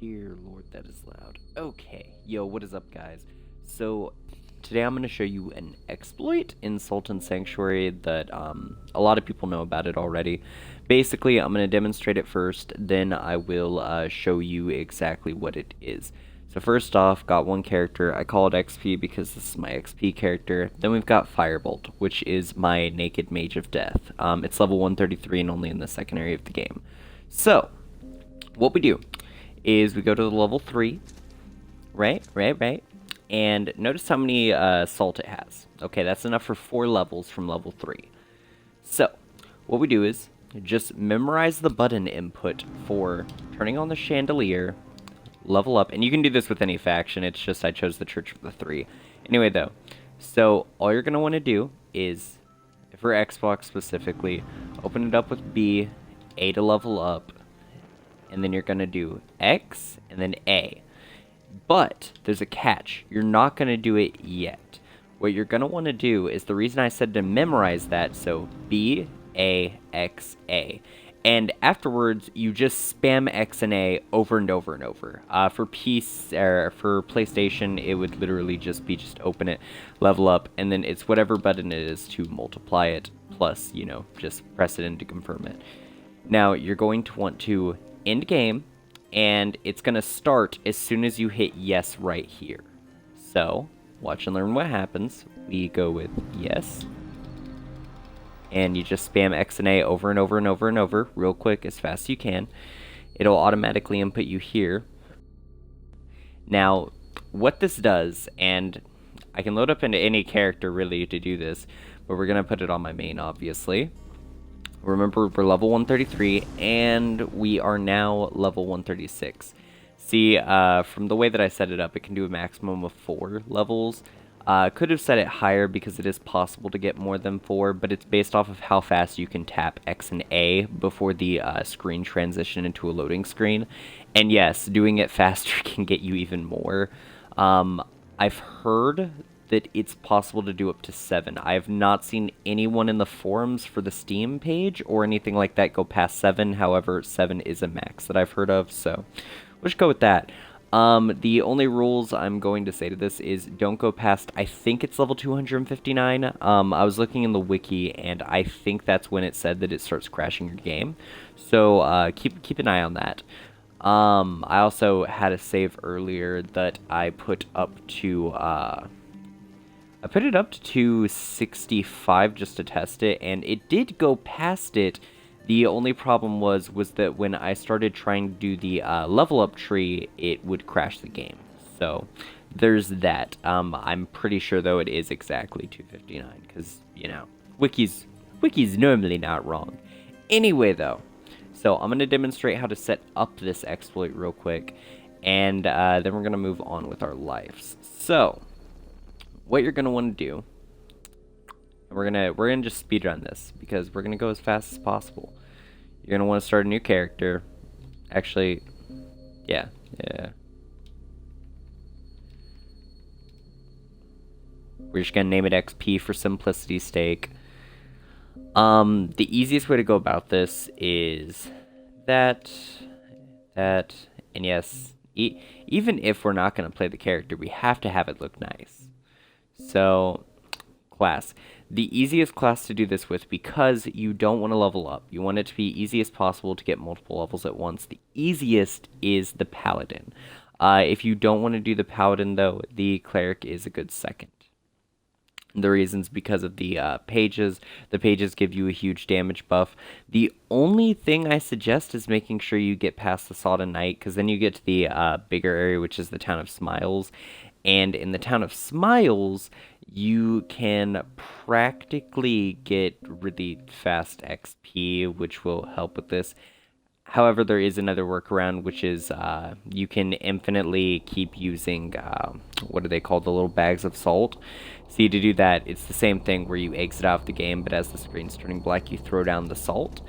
Dear Lord, that is loud. Okay, yo, what is up, guys? So, today I'm going to show you an exploit in Sultan Sanctuary that a lot of people know about it already. Basically, I'm going to demonstrate it first, then I will show you exactly what it is. So first off, got one character. I call it XP because this is my XP character. Then we've got Firebolt, which is my Naked Mage of Death. It's level 133 and only in the second area of the game. So, what we do is we go to the level 3, right, and notice how many salt it has. Okay, that's enough for 4 levels from level 3. So, what we do is just memorize the button input for turning on the chandelier, level up, and you can do this with any faction, it's just I chose the Church of the 3. Anyway though, so all you're going to want to do is, for Xbox specifically, open it up with B, A to level up, and then you're going to do X, and then A. But, there's a catch, you're not going to do it yet. What you're going to want to do is, the reason I said to memorize that, so B, A, X, A. And afterwards, you just spam X and A over and over and over. For PlayStation, it would literally just be open it, level up, and then it's whatever button it is to multiply it, plus, you know, just press it in to confirm it. Now, you're going to want to end game, and it's going to start as soon as you hit yes right here. So, watch and learn what happens. We go with yes. And you just spam X and A over and over and over and over, real quick, as fast as you can. It'll automatically input you here. Now, what this does, and I can load up into any character really to do this, but we're going to put it on my main, obviously. Remember, we're level 133, and we are now level 136. See, from the way that I set it up, it can do a maximum of 4 levels. Could have set it higher because it is possible to get more than 4, but it's based off of how fast you can tap X and A before the screen transition into a loading screen. And yes, doing it faster can get you even more. I've heard that it's possible to do up to 7. I have not seen anyone in the forums for the Steam page or anything like that go past 7. However, 7 is a max that I've heard of, so we'll just go with that. The only rules I'm going to say to this is don't go past, I think it's level 259. I was looking in the wiki, and I think that's when it said that it starts crashing your game. So, keep an eye on that. I also had a save earlier that I put up to, I put it up to 265 just to test it, and it did go past it. The only problem was that when I started trying to do the level up tree, it would crash the game. So there's that. I'm pretty sure though it is exactly 259 because, you know, wiki's normally not wrong. Anyway though, so I'm going to demonstrate how to set up this exploit real quick, and then we're going to move on with our lives. So what you're going to want to do, we're gonna just speedrun this because we're gonna go as fast as possible. You're gonna want to start a new character. Actually, yeah. We're just gonna name it XP for simplicity's sake. The easiest way to go about this is that, and yes, even if we're not gonna play the character, we have to have it look nice. So, class. The easiest class to do this with, because you don't want to level up, you want it to be easy as possible to get multiple levels at once, the easiest is the Paladin. If you don't want to do the Paladin though, the Cleric is a good second. The reason's because of the pages. The pages give you a huge damage buff. The only thing I suggest is making sure you get past the Sodden Knight, because then you get to the bigger area, which is the Town of Smiles. And in the Town of Smiles, you can practically get really fast XP, which will help with this. However, there is another workaround, which is you can infinitely keep using, what do they call, the little bags of salt. See, to do that, it's the same thing where you exit out of the game, but as the screen's turning black, you throw down the salt.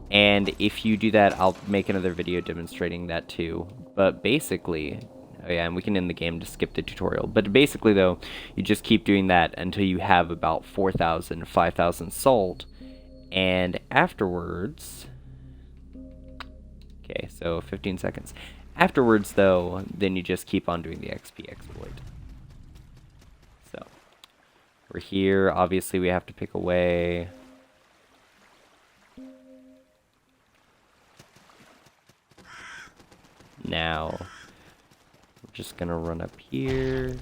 And if you do that, I'll make another video demonstrating that too. But basically, oh yeah, and we can end the game to skip the tutorial. But basically, though, you just keep doing that until you have about 4,000, 5,000 salt. And afterwards, Okay, So 15 seconds. Afterwards, though, then you just keep on doing the XP exploit. So we're here. Obviously, we have to pick away. Now, we're just going to run up here.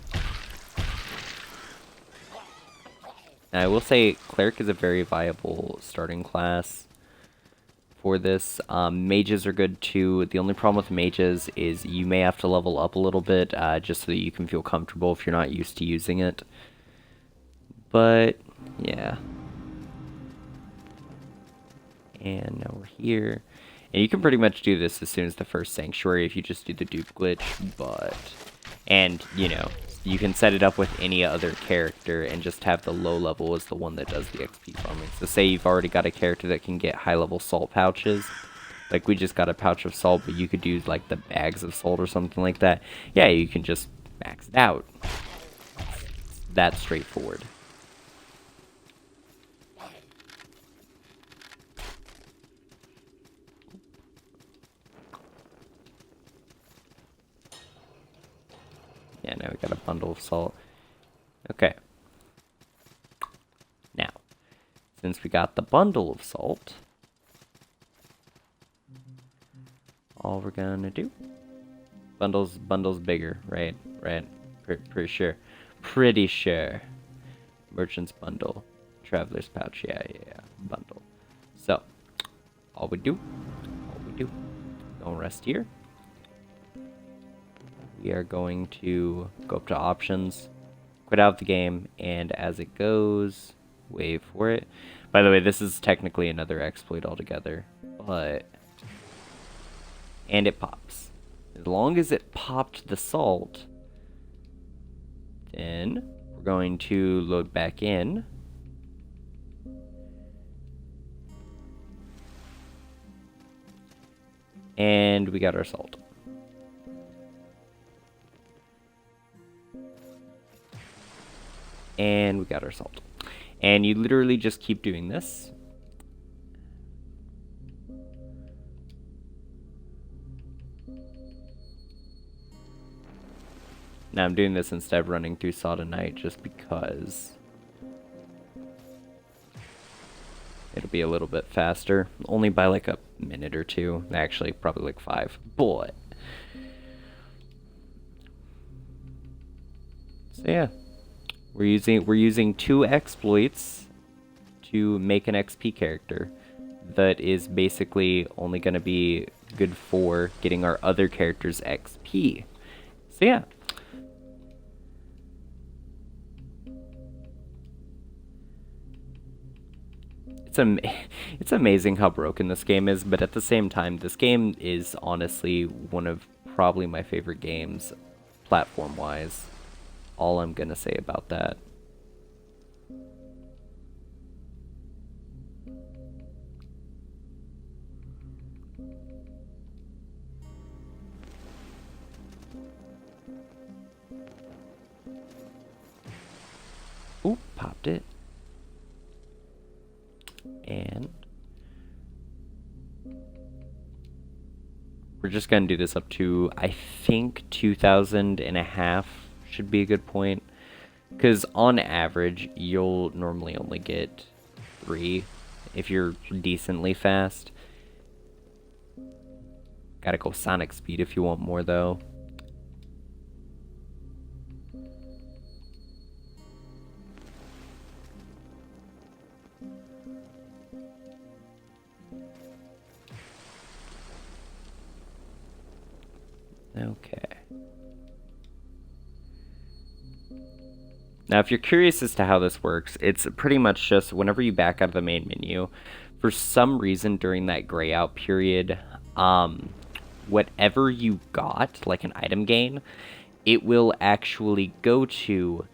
Now, I will say Cleric is a very viable starting class for this. Mages are good too. The only problem with mages is you may have to level up a little bit just so that you can feel comfortable if you're not used to using it. But, yeah. And now we're here. And you can pretty much do this as soon as the first Sanctuary if you just do the dupe glitch, but... And, you know, you can set it up with any other character and just have the low level as the one that does the XP farming. So say you've already got a character that can get high level salt pouches. Like we just got a pouch of salt, but you could do like the bags of salt or something like that. Yeah, you can just max it out. It's that straightforward. Yeah, now we got a bundle of salt. Okay. Now, since we got the bundle of salt, all we're gonna do... Bundle's bigger, right? Right. Pretty sure. Pretty sure. Merchant's bundle. Traveler's pouch. Yeah. Bundle. So, all we do, gonna rest here. We are going to go up to options, quit out the game, and as it goes, wait for it. By the way, this is technically another exploit altogether, but... And it pops. As long as it popped the salt, then we're going to load back in. And we got our salt. And we got our salt. And you literally just keep doing this. Now I'm doing this instead of running through Sod and Night just because it'll be a little bit faster. Only by like a minute or two. Actually, probably like 5. But so yeah. We're using 2 exploits to make an XP character that is basically only going to be good for getting our other characters XP. So yeah. It's amazing how broken this game is, but at the same time, this game is honestly one of probably my favorite games platform-wise. All I'm gonna say about that. Ooh, popped it. And we're just gonna do this up to, I think, 2,000 and a half should be a good point, because on average you'll normally only get 3 if you're decently fast. Gotta go Sonic speed if you want more though. Okay. Now, if you're curious as to how this works, it's pretty much just whenever you back out of the main menu, for some reason during that gray out period, whatever you got, like an item gain, it will actually go to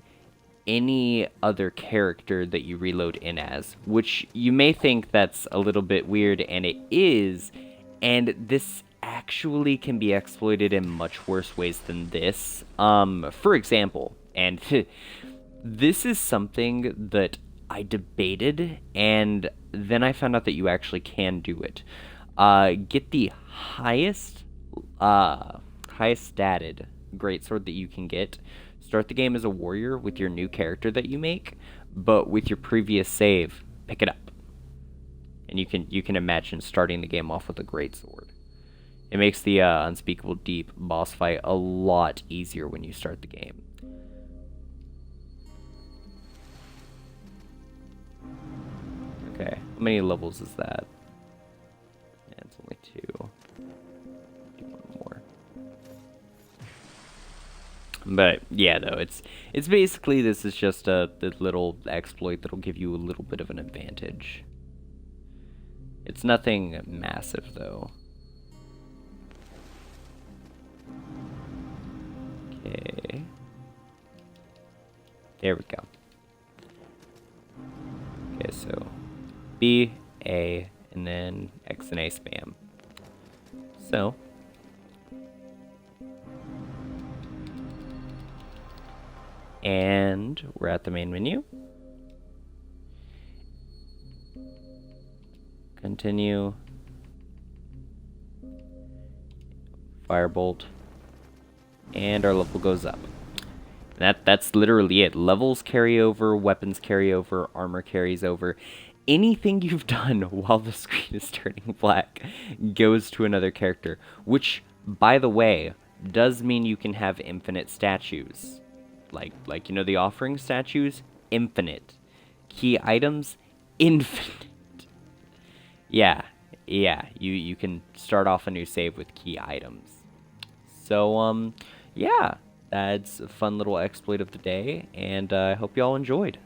any other character that you reload in as, which you may think that's a little bit weird, and it is, and this actually can be exploited in much worse ways than this. For example, and this is something that I debated, and then I found out that you actually can do it. Get the highest statted greatsword that you can get. Start the game as a warrior with your new character that you make, but with your previous save, pick it up. And you can imagine starting the game off with a greatsword. It makes the Unspeakable Deep boss fight a lot easier when you start the game. Okay, how many levels is that? Yeah, it's only 2. Do one more. But yeah, though it's basically, this is just a little exploit that'll give you a little bit of an advantage. It's nothing massive though. Okay. There we go. Okay, so B, A, and then X and A spam. So and we're at the main menu. Continue. Firebolt. And our level goes up. That's literally it. Levels carry over, weapons carry over, armor carries over. Anything you've done while the screen is turning black goes to another character, which, by the way, does mean you can have infinite statues. Like you know, the offering statues, infinite. Key items, infinite. Yeah, you can start off a new save with key items. So, yeah, that's a fun little exploit of the day, and I hope you all enjoyed.